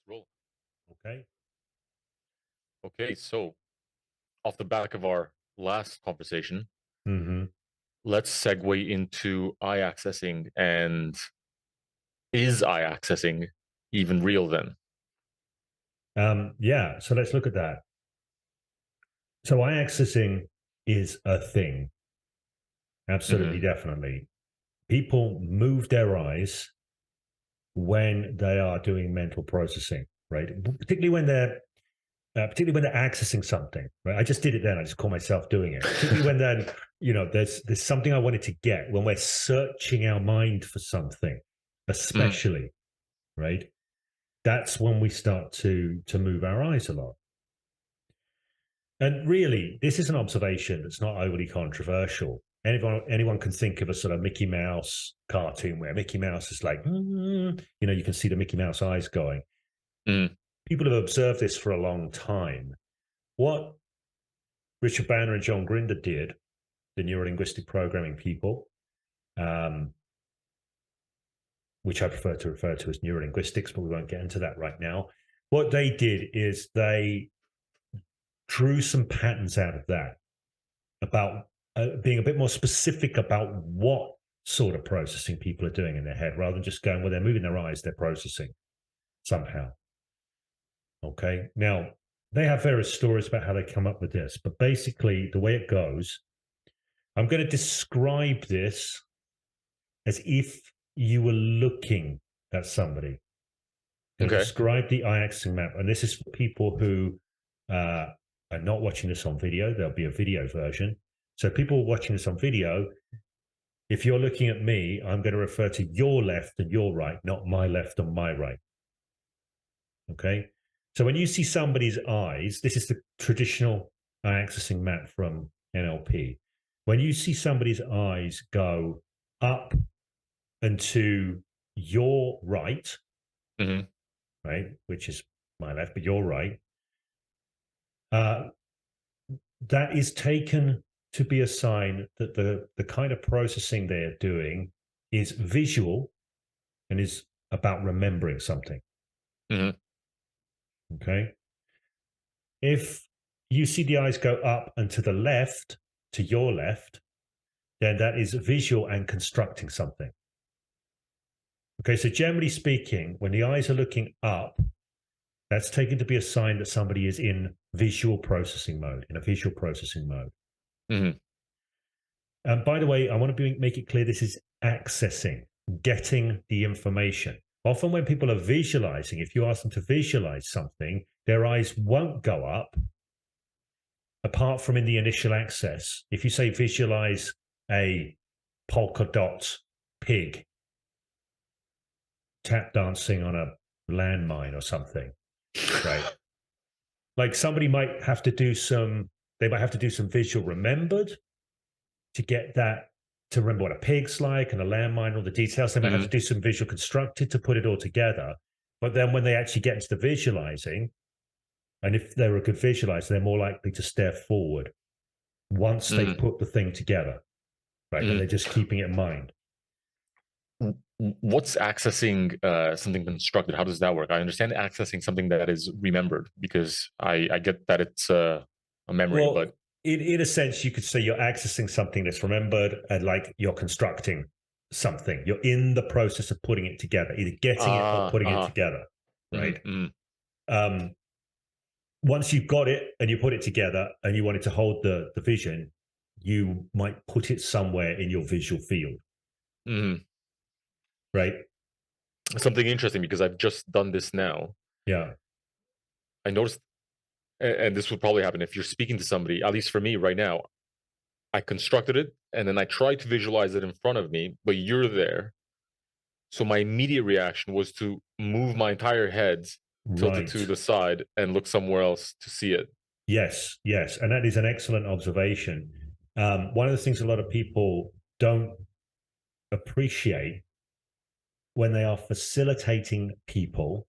Roll. Okay. Okay, so off the back of our last conversation, Mm-hmm. let's segue into eye accessing. And is eye accessing even real then? Yeah. So let's look at that. So eye accessing is a thing. Absolutely, Hmm. definitely. People move their eyes when they are doing mental processing, right? Particularly when they're accessing something, right? I just did it then. I just call myself doing it. Particularly when then, there's something I wanted to get when we're searching our mind for something, Hmm. especially, right? That's when we start to move our eyes a lot. And really, this is an observation that's not overly controversial. Anyone can think of a sort of Mickey Mouse cartoon where Mickey Mouse is like, you can see the Mickey Mouse eyes going. Hmm. People have observed this for a long time. What Richard Banner and John Grinder did, the neurolinguistic programming people, um, which I prefer to refer to as neurolinguistics, but we won't get into that right now. What they did is they drew some patterns out of that about being a bit more specific about what sort of processing people are doing in their head rather than just going, well, they're moving their eyes, they're processing somehow. Okay. Now, they have various stories about how they come up with this, but basically, the way it goes, I'm going to describe this as if you were looking at somebody. I'm going to Okay. describe the eye accessing map. And this is for people who uh, are not watching this on video. There'll be a video version. So people watching this on video, if you're looking at me, I'm going to refer to your left and your right, not my left and my right. Okay. So when you see somebody's eyes, this is the traditional eye accessing map from NLP. When you see somebody's eyes go up and to your right, Hmm. right, which is my left, but your right, uh, that is taken to be a sign that the kind of processing they're doing is visual and is about remembering something. Hmm. Okay. If you see the eyes go up and to the left, to your left, then that is visual and constructing something. Okay. So, generally speaking, when the eyes are looking up, that's taken to be a sign that somebody is in visual processing mode, in a visual processing mode. Hmm. And by the way, I want to make it clear this is accessing, getting the information. Often, when people are visualizing, if you ask them to visualize something, their eyes won't go up apart from in the initial access. If you say visualize a polka dot pig tap dancing on a landmine or something, right? Like somebody might have to do some, they might have to do some visual remembered to get that, to remember what a pig's like and a landmine, all the details. They might have to Hmm. do some visual constructed to put it all together. But then when they actually get into the visualizing, and if they're a good visualizer, they're more likely to stare forward once they've Hmm. put the thing together, right? And Hmm. they're just keeping it in mind. What's accessing something constructed? How does that work? I understand accessing something that is remembered because I get that it's a memory, Well, but in a sense, you could say you're accessing something that's remembered and like you're constructing something. You're in the process of putting it together, either getting it or putting it uh-huh. together, Hmm. right? Hmm. Um, Once you've got it and you put it together and you want it to hold the vision, you might put it somewhere in your visual field, Hmm. right? Something interesting because I've just done this now. Yeah. I noticed, and this would probably happen if you're speaking to somebody. At least for me, right now, I constructed it and then I tried to visualize it in front of me, but you're there. So my immediate reaction was to move my entire head, tilt it to Right. the side, and look somewhere else to see it. Yes, yes. And that is an excellent observation. One of the things a lot of people don't appreciate when they are facilitating people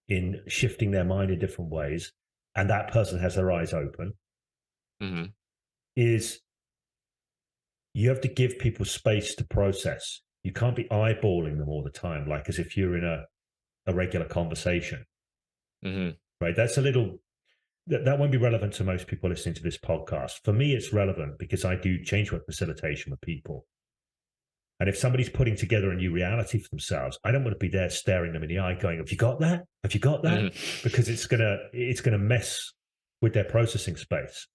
in shifting their mind in different ways, and that person has their eyes open, Hmm. is you have to give people space to process. You can't be eyeballing them all the time, like as if you're in a regular conversation. Mhm. right? That's a little that won't be relevant to most people listening to this podcast. For me, it's relevant because I do change work facilitation with people. And if somebody's putting together a new reality for themselves, I don't want to be there staring them in the eye, going, "Have you got that? Have you got that?" Mhm. Because it's gonna mess with their processing space.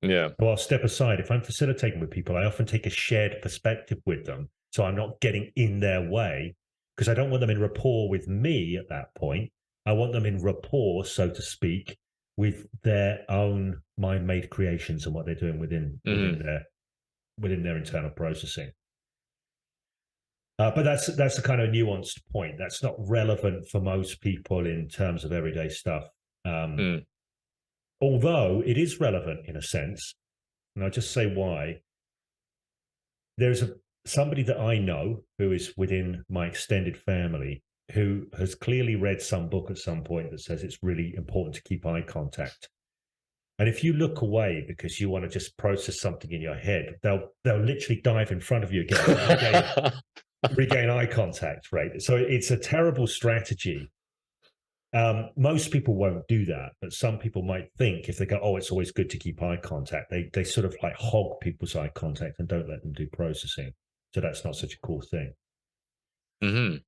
Yeah. So I'll step aside. If I'm facilitating with people, I often take a shared perspective with them. So I'm not getting in their way because I don't want them in rapport with me at that point. I want them in rapport, so to speak, with their own mind-made creations and what they're doing Mhm. within their internal processing. But that's a kind of nuanced point. That's not relevant for most people in terms of everyday stuff. Um, Mm. Although it is relevant in a sense, and I'll just say why. There's somebody that I know who is within my extended family who has clearly read some book at some point that says it's really important to keep eye contact. And if you look away because you want to just process something in your head, they'll literally dive in front of you again to regain eye contact, right? So it's a terrible strategy. Most people won't do that, but some people might think if they go, "Oh, it's always good to keep eye contact." They sort of like hog people's eye contact and don't let them do processing. So that's not such a cool thing. Mhm.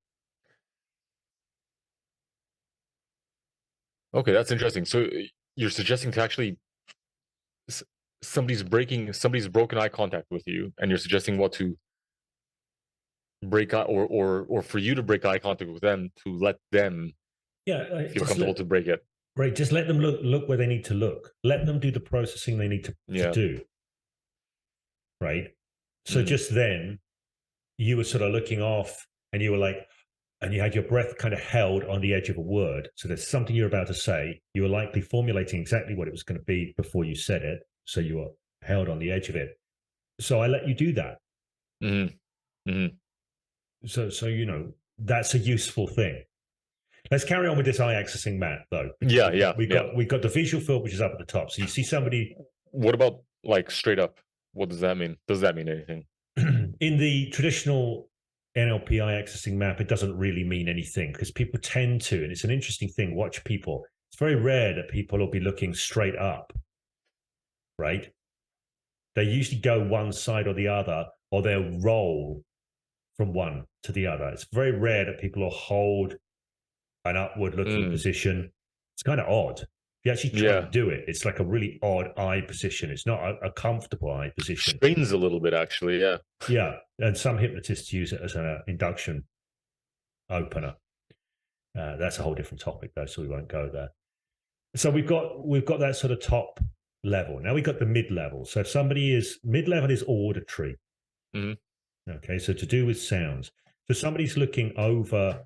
Okay, that's interesting. So, you're suggesting to actually s somebody's broken eye contact with you, and you're suggesting what to break eye or for you to break eye contact with them to let them Yeah, feel comfortable to break it. just let them look where they need to look. Let them do the processing they need to Yeah. do. Right. So Mhm. just then you were sort of looking off, and you were like, and you had your breath kind of held on the edge of a word. So there's something you're about to say. You were likely formulating exactly what it was going to be before you said it. So you were held on the edge of it. So I let you do that. Mhm. Mhm. So that's a useful thing. Let's carry on with this eye accessing map though, because Yeah, yeah, yeah. we got the visual field which is up at the top. So you see somebody What about, like, straight up? What does that mean? Does that mean anything? in the traditional NLP eye accessing map. It doesn't really mean anything because people tend to, and it's an interesting thing. Watch people. It's very rare that people will be looking straight up, right? They usually go one side or the other, or they'll roll from one to the other. It's very rare that people will hold an upward looking Mm. position. It's kind of odd. If you actually try Yeah. and do it, it's like a really odd eye position. It's not a comfortable eye position. Strains a little bit, actually, yeah. Yeah. And some hypnotists use it as an induction opener. That's a whole different topic, though, so we won't go there. So we've got that sort of top level. Now we've got the mid level. So if somebody is mid level is auditory. Mhm. Okay, so to do with sounds. So somebody's looking over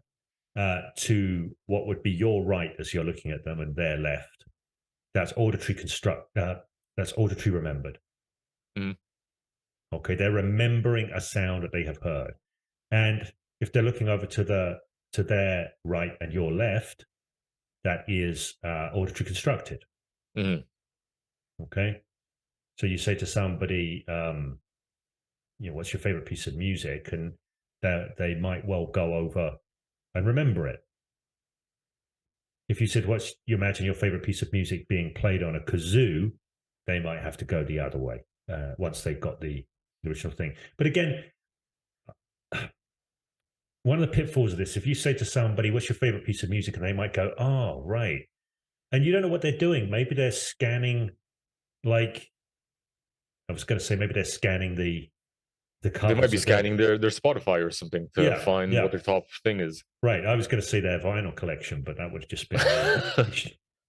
to what would be your right as you're looking at them, and their left. That's auditory construct. That's auditory remembered. Mhm. Okay, they're remembering a sound that they have heard, and if they're looking over to their right and your left, that is auditory constructed. Mhm. Okay, so you say to somebody, "What's your favorite piece of music?" and they might well go over and remember it. If you said, "What's you imagine your favorite piece of music being played on a kazoo?" they might have to go the other way once they've got the original thing. But again, one of the pitfalls of this, if you say to somebody, "What's your favorite piece of music?" and they might go, "Oh, right," and you don't know what they're doing. Maybe they're scanning, like I was going to say, maybe they're scanning the They might covers be of their scanning their Spotify or something to yeah, find what yeah, their top thing is. right. I was going to say their vinyl collection, but that would have just been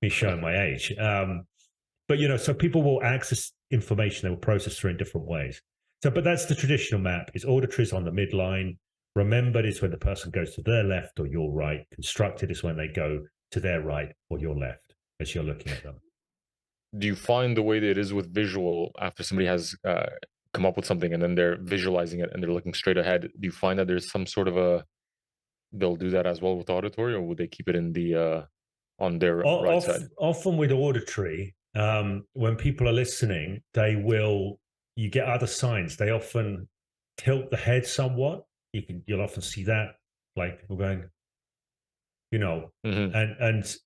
me showing my age. But so people will access information they will process through in different ways. So, but that's the traditional map. Is auditory is on the midline. Remembered is when the person goes to their left or your right. Constructed is when they go to their right or your left as you're looking at them. Do you find the way that it is with visual after somebody has, come up with something and then they're visualizing it and they're looking straight ahead, do you find that there's some sort of a they'll do that as well with auditory, or would they keep it in the, on their right side? Often with auditory, when people are listening, you get other signs. They often tilt the head somewhat. You'll often see that, like we're going, you know, Mhm. and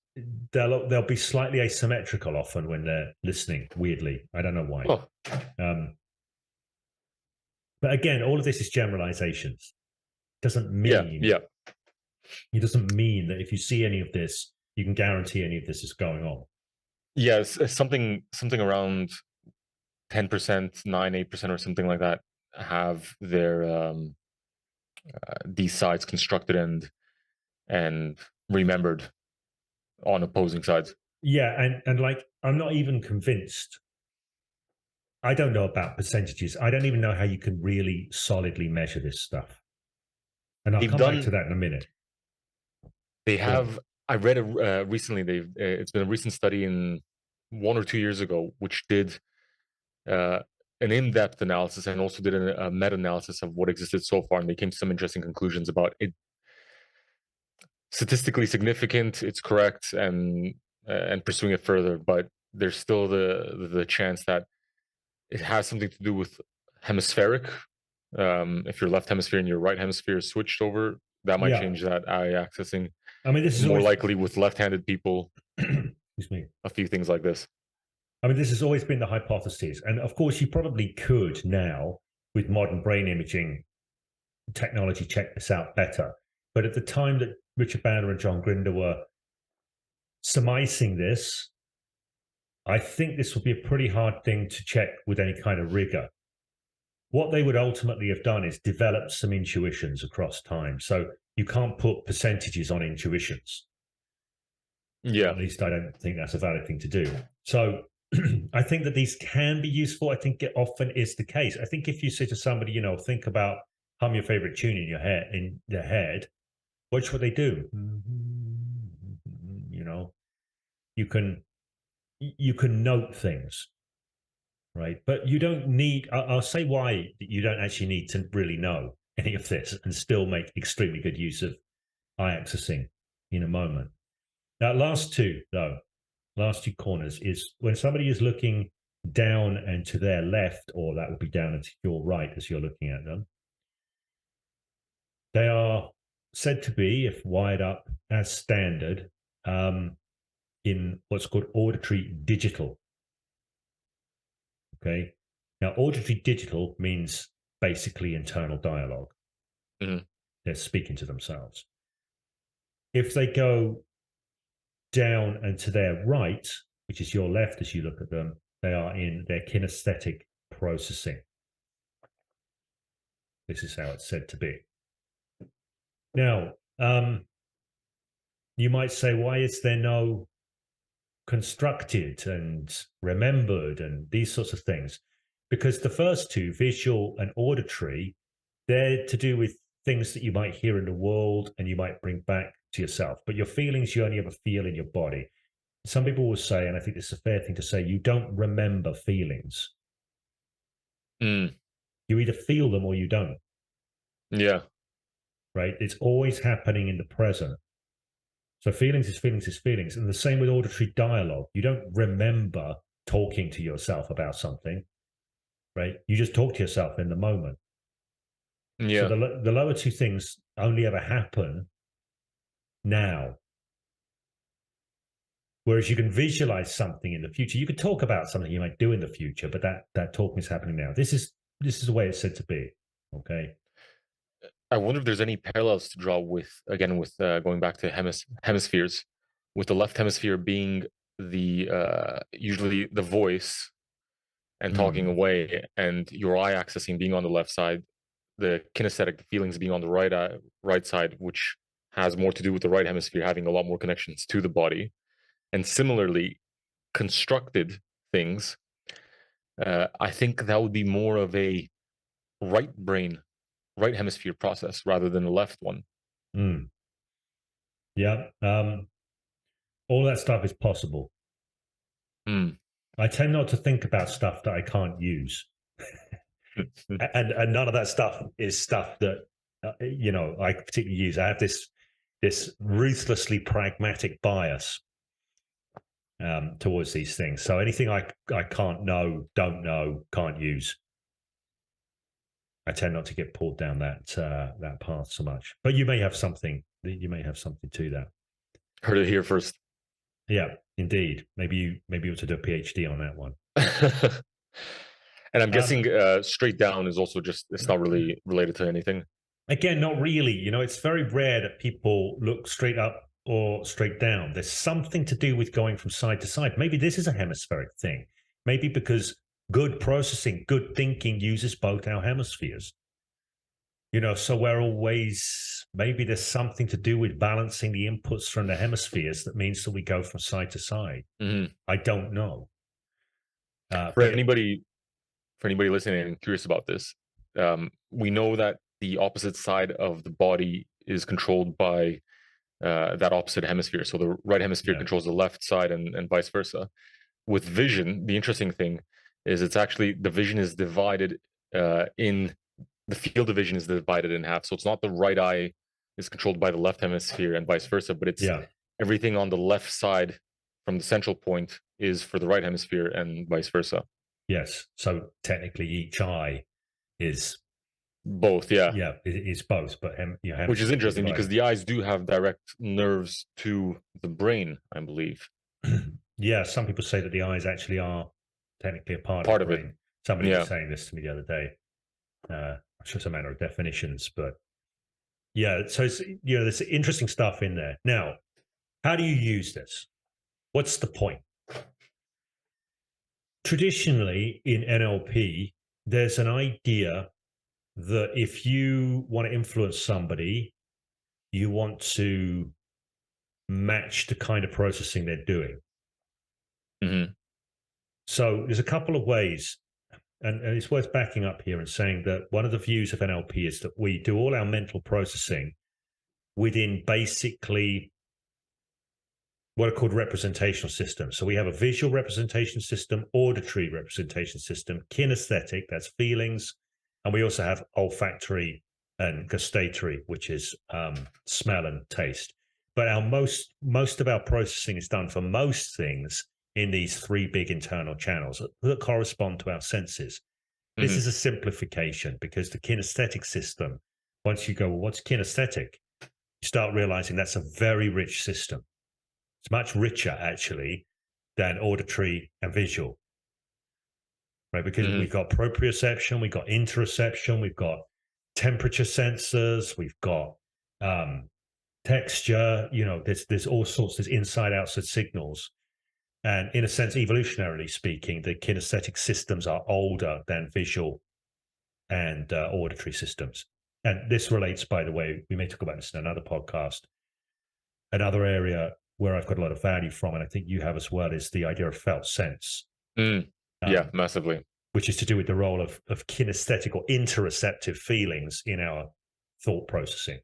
they'll be slightly asymmetrical often when they're listening. Weirdly, I don't know why. Oh, Um, but again, all of this is generalizations. Doesn't yeah, mean yeah, it doesn't mean that if you see any of this, you can guarantee any of this is going on. yeah. It's something around 10%, 9, 8% or something like that have their these sides constructed and remembered on opposing sides. Yeah, and like I'm not even convinced. I don't know about percentages. I don't even know how you can really solidly measure this stuff. And I'll They've come back to done. that in a minute. They Go on. have. I read it recently. They've. It's been a recent study in 1 or 2 years ago, which did uh, an in-depth analysis and also did a meta-analysis of what existed so far, and they came to some interesting conclusions about it. Statistically significant, it's correct, and pursuing it further, but there's still the chance that it has something to do with hemispheric. If your left hemisphere and your right hemisphere is switched over, that might Yeah, change that eye accessing. I mean, this is More always. likely with left-handed people, Excuse me. a few things like this. I mean, this has always been the hypothesis, and of course, you probably could now with modern brain imaging technology check this out better. But at the time that Richard Bandler and John Grinder were surmising this, I think this would be a pretty hard thing to check with any kind of rigor. What they would ultimately have done is develop some intuitions across time. So you can't put percentages on intuitions. Yeah. At least I don't think that's a valid thing to do. So I think that these can be useful. I think it often is the case. I think if you say to somebody, think about hum your favorite tune in their head, watch what they do. You know, you can you can note things, right? But you don't need. I'll say why you don't actually need to really know any of this and still make extremely good use of eye accessing in a moment. Now, last two corners is when somebody is looking down and to their left, or that would be down and to your right as you're looking at them. They are said to be, if wired up as standard, in what's called auditory digital. Okay. Now, auditory digital means basically internal dialogue. Mhm. They're speaking to themselves. If they go down and to their right, which is your left as you look at them, they are in their kinesthetic processing. This is how it's said to be. Now, you might say, why is there no constructed and remembered and these sorts of things? Because the first two, visual and auditory, they're to do with things that you might hear in the world and you might bring back to yourself. But your feelings, you only ever feel in your body. Some people will say, and I think this is a fair thing to say, you don't remember feelings. Mm. You either feel them or you don't, Yeah. right? It's always happening in the present. So feelings is feelings is feelings. And the same with auditory dialogue. You don't remember talking to yourself about something, right? You just talk to yourself in the moment. So Yeah. the lower two things only ever happen now. Whereas you can visualize something in the future. You could talk about something you might do in the future, but that talking is happening now. This is the way it's said to be. Okay. I wonder if there's any parallels to draw with, again, with going back to hemispheres, with the left hemisphere being the usually the voice and talking Mm, away, and your eye accessing being on the left side, the kinesthetic, the feelings being on the right side, which has more to do with the right hemisphere having a lot more connections to the body, and similarly constructed things. I think that would be more of a right brain, right hemisphere process rather than the left one. mm, yeah. All that stuff is possible. Mm. I tend not to think about stuff that I can't use. And none of that stuff is stuff that I particularly use. I have this ruthlessly pragmatic bias towards these things. So anything I can't know, don't know, can't use, I tend not to get pulled down that path so much. But you may have something. You may have something to that. Heard it here first. Yeah, indeed. Maybe you ought to do a PhD on that one. And I'm Um, guessing straight down is also just it's not really related to anything. Again, not really. It's very rare that people look straight up or straight down. There's something to do with going from side to side. Maybe this is a hemispheric thing. Maybe because good processing, good thinking uses both our hemispheres. So we're always, maybe there's something to do with balancing the inputs from the hemispheres that means that we go from side to side. Mhm. I don't know. For But yeah, anybody listening and curious about this, we know that the opposite side of the body is controlled by that opposite hemisphere. So the right hemisphere yeah, controls the left side, and vice versa. With vision, the interesting thing is it's actually the vision is divided in the field of vision is divided in half. So it's not the right eye is controlled by the left hemisphere and vice versa, but it's yeah, everything on the left side from the central point is for the right hemisphere and vice versa. yes. So technically each eye is, Both, yeah. yeah, it is both, but Which is hemispherically interesting because divided. the eyes do have direct nerves to the brain, I believe. Yeah, some people say that the eyes actually are technically a part of the Part of it. brain. Somebody was Yeah. saying this to me the other day. It's just a matter of definitions, but yeah. So there's interesting stuff in there. Now, how do you use this? What's the point? Traditionally, in NLP, there's an idea that if you want to influence somebody, you want to match the kind of processing they're doing. Hmm. So there's a couple of ways. And it's worth backing up here and saying that one of the views of NLP is that we do all our mental processing within basically what are called representational systems. So we have a visual representation system, auditory representation system, kinesthetic, that's feelings, and we also have olfactory and gustatory, which is smell and taste. But our most of our processing is done for most things in these three big internal channels that correspond to our senses. This Hmm. is a simplification because the kinesthetic system, once you go, well, what's kinesthetic? You start realizing that's a very rich system. It's much richer actually than auditory and visual, right? Because Hmm. we've got proprioception, we've got interoception, we've got temperature sensors, we've got um, texture. There's all sorts. There's inside outside signals, and in a sense, evolutionarily speaking, the kinesthetic systems are older than visual and auditory systems. And this relates, by the way, we may talk about this in another podcast. Another area where I've got a lot of value from, and I think you have as well, is the idea of felt sense, Mm. Yeah, um, massively. which is to do with the role of kinesthetic or interoceptive feelings in our thought processing.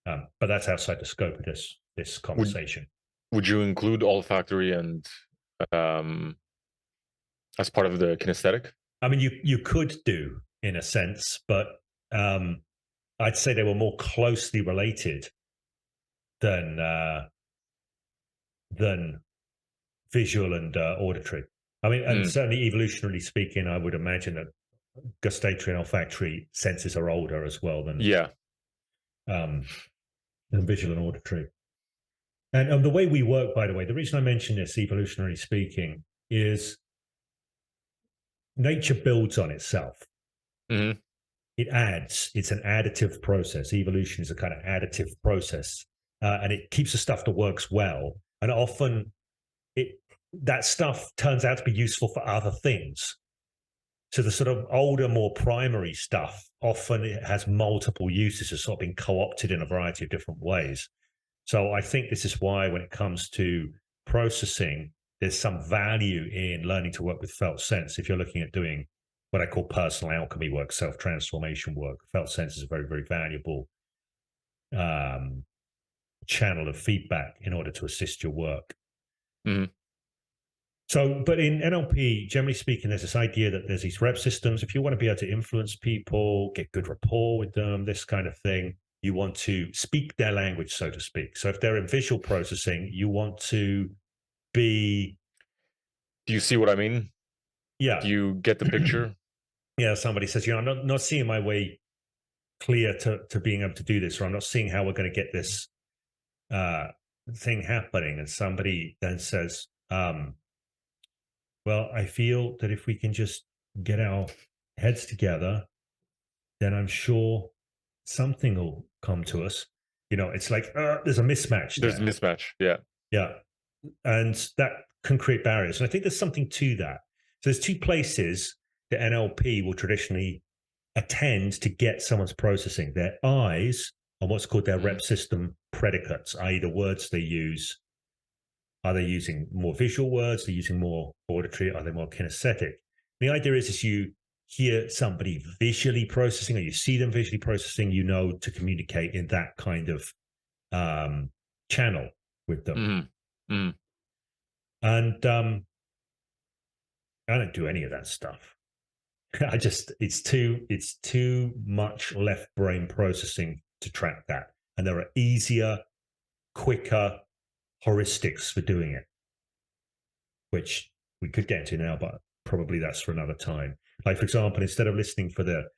But that's outside the scope of this Would conversation. would you include olfactory and um as part of the kinesthetic? I mean, you could do in a sense, but um, I'd say they were more closely related than than visual and auditory. I mean, and Mm. certainly evolutionarily speaking, I would imagine that gustatory and olfactory senses are older as well Yeah. um, than visual and auditory. And the way we work, by the way, the reason I mention this, evolutionarily speaking, is nature builds on itself. Hmm. It adds. It's an additive process. Evolution is a kind of additive process, and it keeps the stuff that works well. And often, it that stuff turns out to be useful for other things. So the sort of older, more primary stuff often it has multiple uses, it's sort of been co-opted in a variety of different ways. So I think this is why when it comes to processing, there's some value in learning to work with felt sense. If you're looking at doing what I call personal alchemy work, self-transformation work, felt sense is a very, very valuable um, channel of feedback in order to assist your work. Hmm. So, but in NLP, generally speaking, there's this idea that there's these rep systems. If you want to be able to influence people, get good rapport with them, this kind of thing, you want to speak their language, so to speak. So, if they're in visual processing, you want to be, Do you see what I mean? Do yeah, you get the picture? yeah. Somebody says, I'm not seeing my way clear to being able to do this, or I'm not seeing how we're going to get this thing happening, and somebody then says, well, I feel that if we can just get our heads together, then I'm sure something will come to us. It's like there's a mismatch There's a there. mismatch. Yeah. Yeah. And that can create barriers. And I think there's something to that. So there's two places that NLP will traditionally attend to get someone's processing: their eyes on what's called their Mhm. rep system predicates, i.e., the words they use. Are they using more visual words? Are they using more auditory? Are they more kinesthetic? The idea is you hear somebody visually processing, or you see them visually processing, to communicate in that kind of um, channel with them. Mhm. Mhm. And I don't do any of that stuff. it's too much left brain processing to track that. And there are easier, quicker heuristics for doing it, which we could get into now, but probably that's for another time. Like, for example, instead of listening for the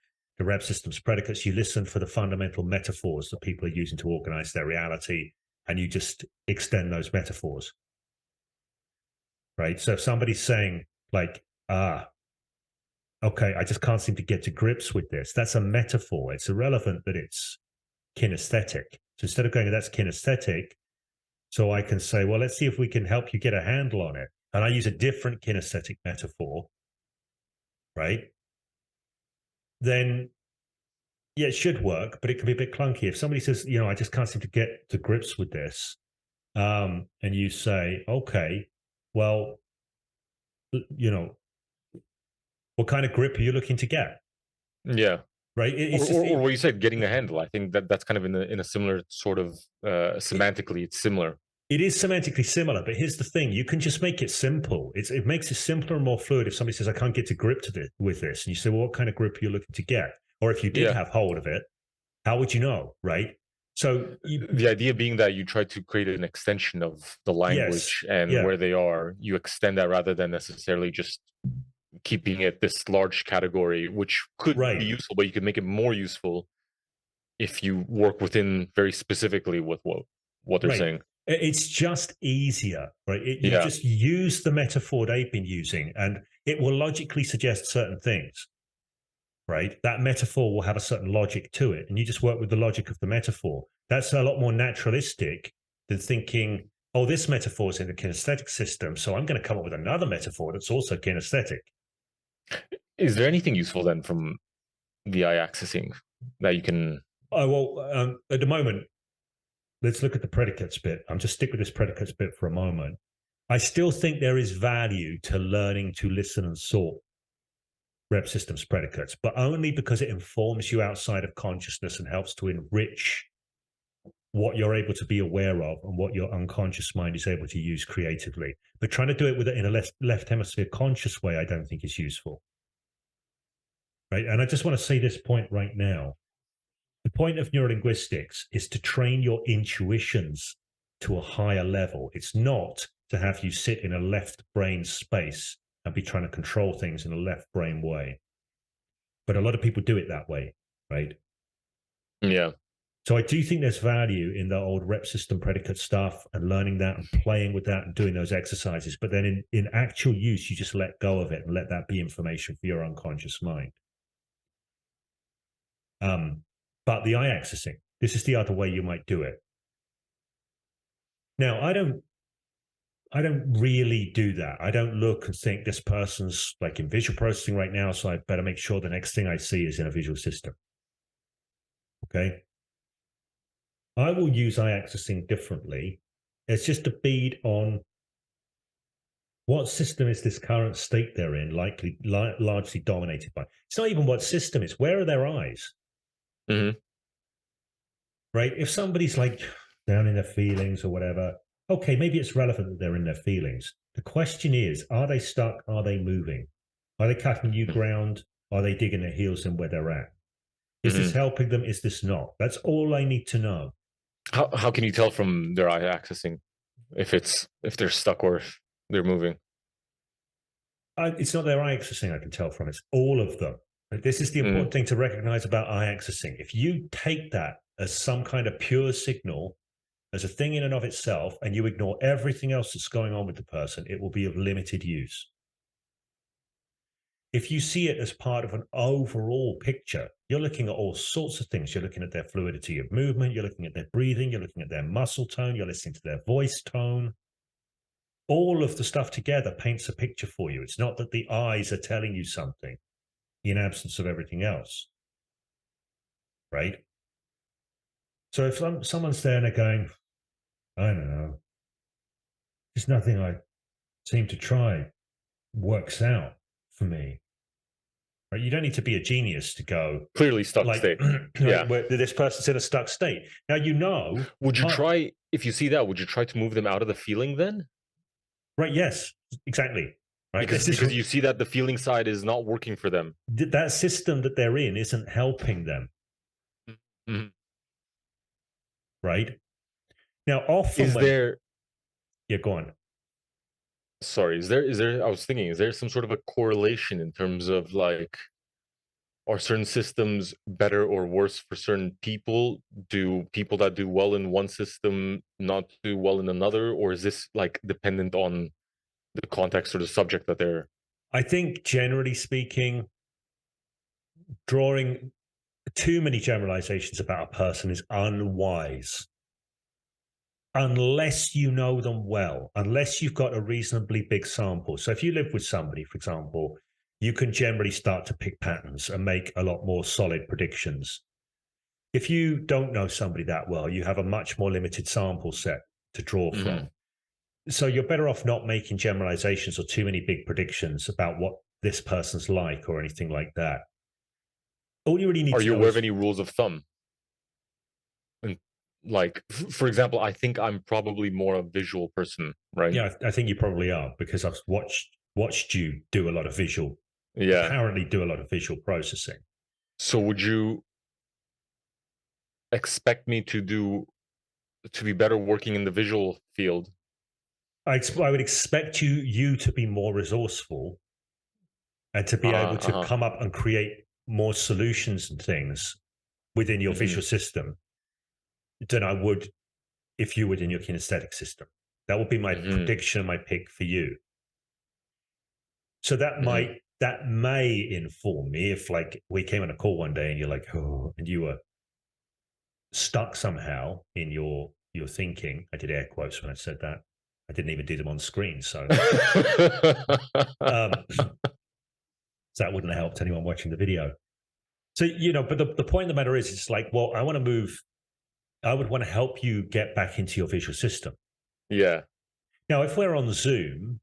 rep system's predicates, you listen for the fundamental metaphors that people are using to organize their reality, and you just extend those metaphors, right? So if somebody's saying, like, okay, I just can't seem to get to grips with this, that's a metaphor. It's irrelevant that it's kinesthetic. So instead of going, that's kinesthetic, so I can say, well, let's see if we can help you get a handle on it. And I use a different kinesthetic metaphor, right? Then yeah, it should work, but it can be a bit clunky. If somebody says, I just can't seem to get to grips with this, and you say, okay, well, you know, what kind of grip are you looking to get? Yeah. Right? Or, It's just or, or what you said, getting a handle. I think that that's kind of in a similar sort of it, semantically, it's similar. it is semantically similar, but here's the thing: you can just make it simple. It makes it simpler and more fluid. If somebody says, "I can't get to grip with this," and you say, "Well, what kind of grip are you looking to get?" Or if you did Yeah. have hold of it, how would you know? Right? So The idea being that you try to create an extension of the yes, language and yeah, where they are, you extend that rather than necessarily just keeping it this large category, which could be right. useful, but you could make it more useful if you work within very specifically with what they're Right. saying. It's just easier, right? You Yeah. just use the metaphor they've been using, and it will logically suggest certain things, right? That metaphor will have a certain logic to it, and you just work with the logic of the metaphor. That's a lot more naturalistic than thinking, oh, this metaphor is in the kinesthetic system, so I'm going to come up with another metaphor that's also kinesthetic. Is there anything useful then from the eye accessing that you can? Oh, well, at the moment, let's look at the predicates bit. I'm just stick with this predicates bit for a moment. I still think there is value to learning to listen and sort rep systems predicates, but only because it informs you outside of consciousness and helps to enrich what you're able to be aware of and what your unconscious mind is able to use creatively. But trying to do it in a left hemisphere conscious way, I don't think is useful. Right. And I just want to say this point right now. The point of neurolinguistics is to train your intuitions to a higher level. It's not to have you sit in a left brain space and be trying to control things in a left brain way. But a lot of people do it that way, right? Yeah. So I do think there's value in the old rep system predicate stuff and learning that and playing with that and doing those exercises. But then in actual use, you just let go of it and let that be information for your unconscious mind. Um, but the eye accessing, this is the other way you might do it. Now, I don't really do that. I don't look and think this person's like in visual processing right now, so I better make sure the next thing I see is in a visual system. Okay. I will use eye accessing differently. It's just a bead on what system is this current state they're in, largely dominated by. It's not even what system it's. Where are their eyes? Hmm. Right? If somebody's like down in their feelings or whatever, okay, maybe it's relevant that they're in their feelings. The question is, are they stuck? Are they moving? Are they cutting new ground? Are they digging their heels in where they're at? Is this Hmm. helping them? Is this not? That's all I need to know. How can you tell from their eye accessing if they're stuck or if they're moving? It's not their eye accessing I can tell from. It's all of them. This is the Mm. important thing to recognize about eye accessing. If you take that as some kind of pure signal as a thing in and of itself, and you ignore everything else that's going on with the person, it will be of limited use. If you see it as part of an overall picture, you're looking at all sorts of things. You're looking at their fluidity of movement, you're looking at their breathing, you're looking at their muscle tone, you're listening to their voice tone. All of the stuff together paints a picture for you. It's not that the eyes are telling you something in absence of everything else, right? So if someone's there and they're going, I don't know, there's nothing I seem to try works out for me. Right? You don't need to be a genius to go Clearly stuck like, state. like Yeah. where this person's in a stuck state. Now Would you part try if you see that? Would you try to move them out of the feeling then? right? Yes, exactly. Right. Because This is because you see that the feeling side is not working for them. that system that they're in isn't helping them. Mhm. Right. Now, often Is when there yeah, go on. sorry, is there I was thinking, is there some sort of a correlation in terms of like are certain systems better or worse for certain people? Do people that do well in one system not do well in another? Or is this like dependent on the context or the subject that they're I think generally speaking, drawing too many generalizations about a person is unwise unless you know them well, unless you've got a reasonably big sample. So if you live with somebody, for example, you can generally start to pick patterns and make a lot more solid predictions. If you don't know somebody that well, you have a much more limited sample set to draw Mhm. from. So you're better off not making generalizations or too many big predictions about what this person's like or anything like that. All you really need Are to you know aware of is, any rules of thumb? And like for example, I think I'm probably more a visual person, right? yeah, I think you probably are because I've watched you do a lot of visual, Yeah. apparently do a lot of visual processing. So would you expect me to be better working in the visual field? I would expect you to be more resourceful and to be able to Uh-huh. come up and create more solutions and things within your Mhm. visual system than I would if you were in your kinesthetic system. That would be my Mhm. prediction, my pick for you. So Mhm. that may inform me if like we came on a call one day and you're like, oh, and you were stuck somehow in your thinking. I did air quotes when I said that. I didn't even do them on screen, so um, so that wouldn't have helped anyone watching the video. So but the point of the matter is, it's like, well, I want to move. I would want to help you get back into your visual system. Yeah. Now, if we're on Zoom,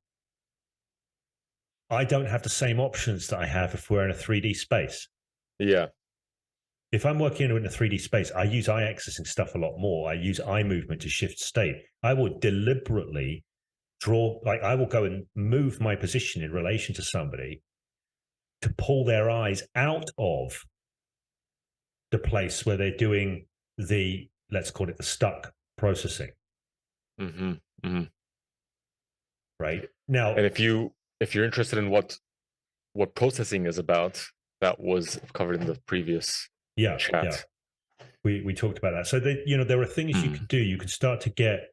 I don't have the same options that I have if we're in a 3D space. Yeah. If I'm working in a 3D space, I use eye accessing stuff a lot more. I use eye movement to shift state. I will deliberately like I will go and move my position in relation to somebody to pull their eyes out of the place where they're doing the, let's call it the stuck processing, Mhm. Mhm. right? And Now, if you're interested in what processing is about, that was covered in the previous yeah, chat. we talked about that. So there are things you Mhm. can do. You can start to get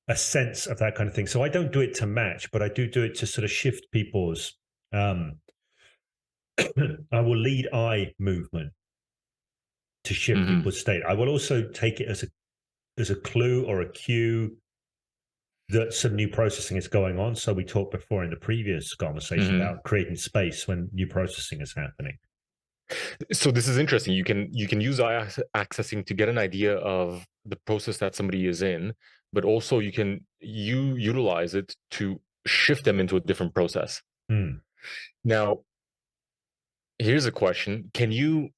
a sense of that kind of thing. So I don't do it to match, but I do it to sort of shift people's. Um, I will lead eye movement to shift Mhm. people's state. I will also take it as a clue or a cue that some new processing is going on. So we talked before in the previous conversation Mhm. about creating space when new processing is happening. So this is interesting. You can use accessing to get an idea of the process that somebody is in, but also you utilize it to shift them into a different process. Hmm. Now, here's a question. Can you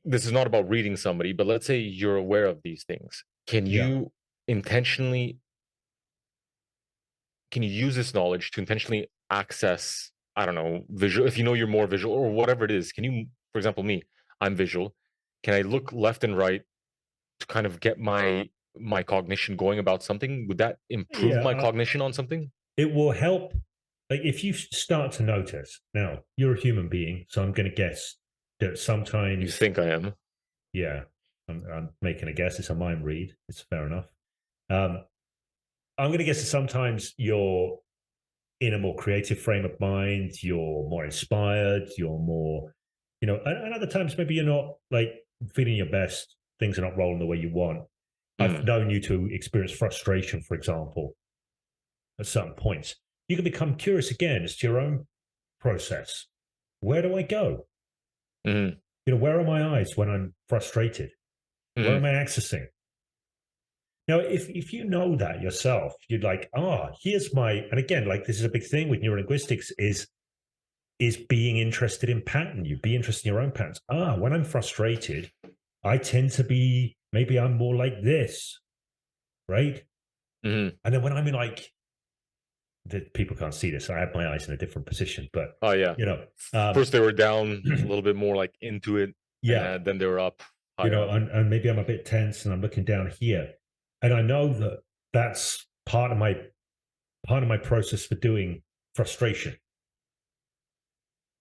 this is not about reading somebody, but let's say you're aware of these things. Can Yeah. you intentionally can you use this knowledge to intentionally access, I don't know, visual if you know you're more visual or whatever it is, can you, for example, me, I'm visual. Can I look left and right to kind of get my cognition going about something? Would that improve Yeah. my cognition on something? It will help. Like if you start to notice, now you're a human being, so I'm going to guess that You sometimes think I am? Yeah, I'm making a guess. It's a mind read. It's fair enough. Um, I'm going to guess that sometimes you're in a more creative frame of mind. You're more inspired. You're more, and other times maybe you're not like feeling your best. Things are not rolling the way you want. I've Mm, known you to experience frustration, for example, at certain points. You can become curious again as to your own process. Where do I go? mhm, Where are my eyes when I'm frustrated? Where mhm, am I accessing? Now, if you know that yourself, you'd like, here's my, and again, like this is a big thing with neurolinguistics is being interested in pattern. You be interested in your own patterns. When I'm frustrated, I tend to be maybe I'm more like this, right? mhm. And then when I'm in like that, people can't see this. I have my eyes in a different position, but Oh, yeah. you know, First, they were down a little bit more, like, into it, yeah, and then they were up, higher up. and maybe I'm a bit tense and I'm looking down here, and I know that that's part of my process for doing frustration,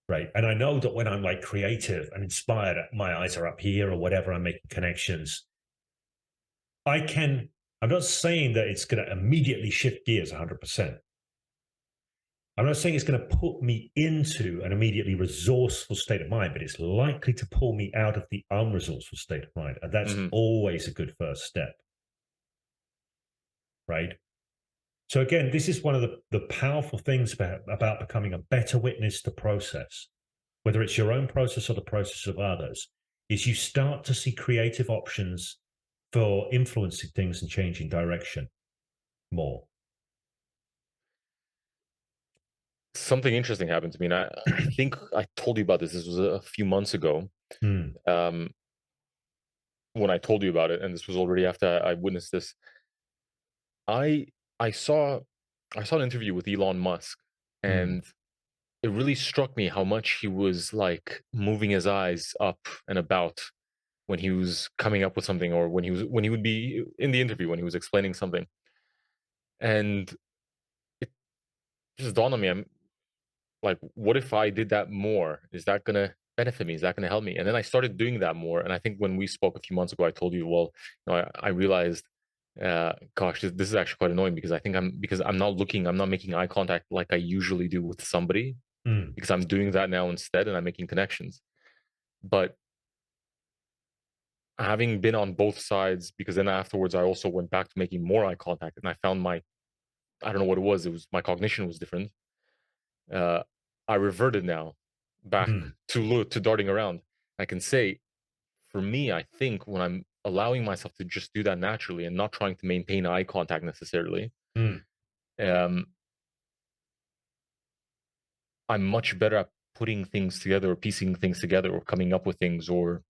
right? And I know that when I'm like creative and inspired, my eyes are up here or whatever, I'm making connections. I can. I'm not saying that it's going to immediately shift gears 100%. I'm not saying it's going to put me into an immediately resourceful state of mind, but it's likely to pull me out of the unresourceful state of mind. And that's Mhm. always a good first step, right? So again, this is one of the powerful things about becoming a better witness to process, whether it's your own process or the process of others, is you start to see creative options for influencing things and changing direction more. Something interesting happened to me, and I think I told you about this. This was a few months ago, Mm, um, when I told you about it, and this was already after I witnessed this. I I saw I saw an interview with Elon Musk, mm, and it really struck me how much he was, like, moving his eyes up and about when he was coming up with something, or when he would be in the interview, when he was explaining something. And it just dawned on me, I'm like, what if I did that more? Is that gonna benefit me? Is that gonna help me? And then I started doing that more. And I think when we spoke a few months ago, I told you, well, I realized, gosh, this is actually quite annoying, because I'm not making eye contact like I usually do with somebody, mm, because I'm doing that now instead, and I'm making connections. But having been on both sides, because then afterwards I also went back to making more eye contact, and I found I don't know what it was. It was my cognition was different. Uh, I reverted now back mm, to darting around. I can say, for me, I think when I'm allowing myself to just do that naturally and not trying to maintain eye contact necessarily, mm. um, I'm much better at putting things together, or piecing things together, or coming up with things, or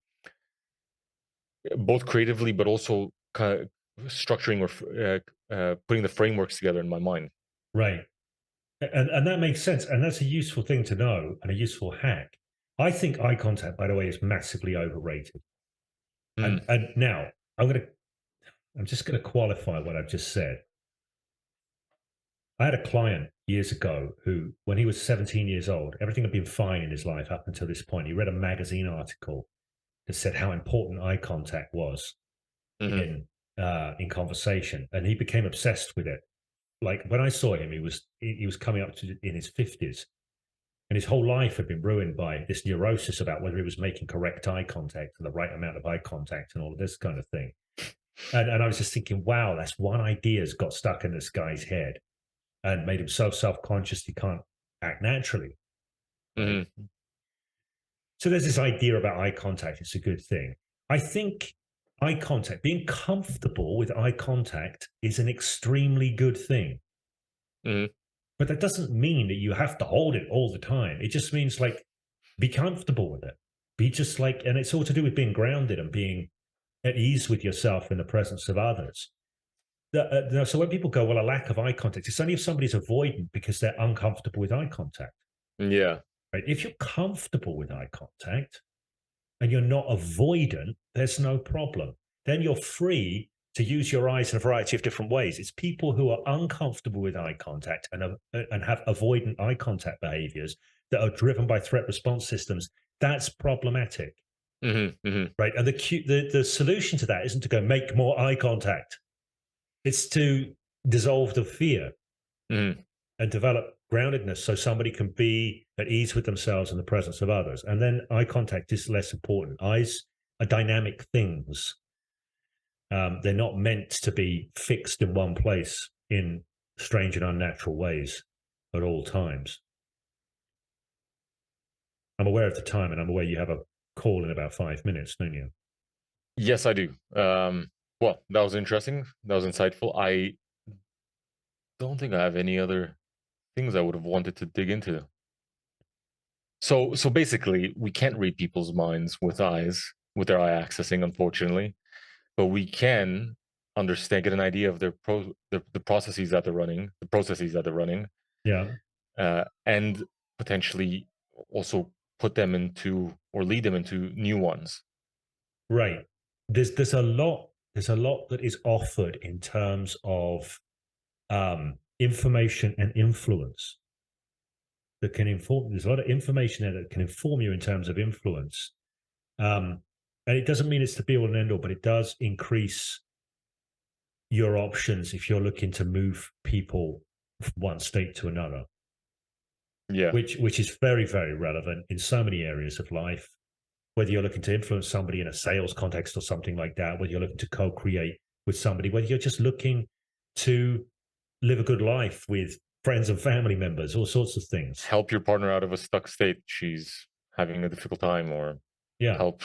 both creatively, but also kind of structuring, or putting the frameworks together in my mind. Right. And that makes sense. And that's a useful thing to know and a useful hack. I think eye contact, by the way, is massively overrated. And Mm, and now I'm just gonna qualify what I've just said. I had a client years ago who, when he was 17 years old, everything had been fine in his life up until this point. He read a magazine article that said how important eye contact was mhm, in conversation, and he became obsessed with it. Like when I saw him, he was coming up to in his 50s, and his whole life had been ruined by this neurosis about whether he was making correct eye contact and the right amount of eye contact and all of this kind of thing. And I was just thinking, wow, that's one idea's got stuck in this guy's head and made him so self-conscious he can't act naturally, right? mhm, So there's this idea about eye contact. It's a good thing. I think eye contact, being comfortable with eye contact, is an extremely good thing. mhm. But that doesn't mean that you have to hold it all the time. It just means like be comfortable with it. Be just like, and it's all to do with being grounded and being at ease with yourself in the presence of others. So when people go, well, a lack of eye contact, it's only if somebody's avoidant because they're uncomfortable with eye contact. Yeah. Right? If you're comfortable with eye contact and you're not avoidant, there's no problem. Then you're free to use your eyes in a variety of different ways. It's people who are uncomfortable with eye contact and have avoidant eye contact behaviors that are driven by threat response systems. That's problematic. Hmm. Hmm. right? And the solution to that isn't to go make more eye contact. It's to dissolve the fear Hmm. and develop groundedness so somebody can be at ease with themselves in the presence of others. And then eye contact is less important. Eyes are dynamic things. They're not meant to be fixed in one place in strange and unnatural ways at all times. I'm aware of the time and I'm aware you have a call in about 5 minutes, don't you? Yes, I do. Well, that was interesting. That was insightful. I don't think I have any other things I would have wanted to dig into. So basically, we can't read people's minds with eyes, with their eye accessing, unfortunately, but we can understand, get an idea of the processes that they're running, the processes that they're running, Yeah, and potentially also put them into or lead them into new ones. right. There's a lot that is offered in terms of information and influence that can inform. There's a lot of information there that can inform you in terms of influence. Um, and it doesn't mean it's the be all and end all, but it does increase your options if you're looking to move people from one state to another, Yeah, which is very, very relevant in so many areas of life. Whether you're looking to influence somebody in a sales context or something like that, whether you're looking to co-create with somebody, whether you're just looking to live a good life with friends and family members, all sorts of things. help your partner out of a stuck state. She's having a difficult time, or Yeah. help.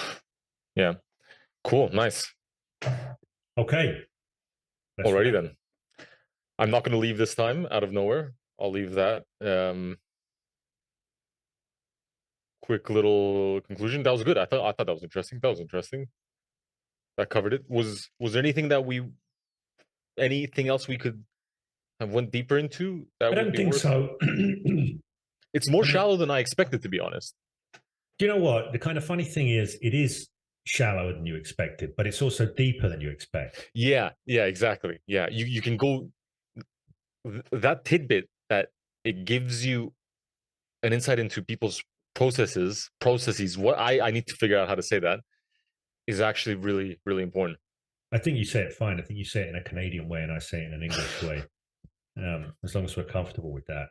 Yeah, cool, nice. Okay. Let's Alrighty wrap. then. I'm not going to leave this time out of nowhere. I'll leave that. Quick little conclusion. That was good. I thought that was interesting. That was interesting. That covered it. Was there anything else we could have went deeper into I that would don't be think worth? so. I It's more mean, shallow than I expected, to be honest. do you know what? The kind of funny thing is, it is shallower than you expected, but it's also deeper than you expect. Yeah, yeah, exactly. Yeah, you can go that tidbit that it gives you an insight into people's processes. What I need to figure out how to say that is actually really really important. I think you say it fine. I think you say it in a Canadian way, and I say it in an English way. As long as we're comfortable with that.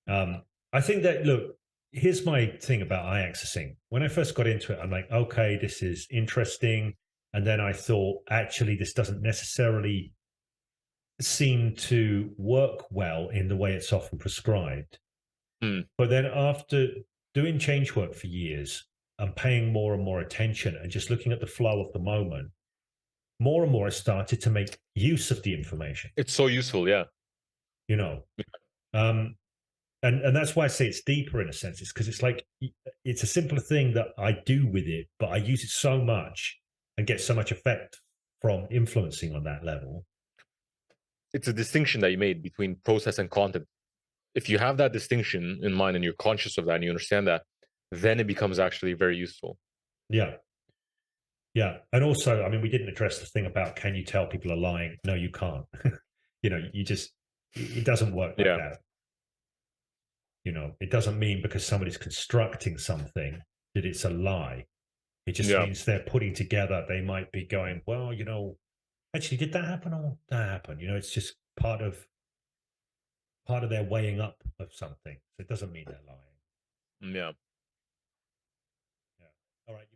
Um, I think that look, here's my thing about eye accessing. When I first got into it, I'm like, okay, this is interesting. And then I thought, actually, this doesn't necessarily seem to work well in the way it's often prescribed. Hmm. But then after doing change work for years and paying more and more attention and just looking at the flow of the moment, more and more I started to make use of the information, It's so useful. Yeah, you know. Um, and that's why I say it's deeper in a sense. It's because it's like it's a simpler thing that I do with it, but I use it so much and get so much effect from influencing on that level. it's a distinction that you made between process and content. If you have that distinction in mind and you're conscious of that and you understand that, then it becomes actually very useful. Yeah, yeah. And also, I mean, we didn't address the thing about can you tell people are lying? No, you can't. You just it doesn't work like Yeah, that. It doesn't mean because somebody's constructing something that it's a lie. It just yeah, means they're putting together. They might be going, well, actually, did that happen or that happen? It's just part of their weighing up of something. So it doesn't mean they're lying. yeah. Yeah. All right.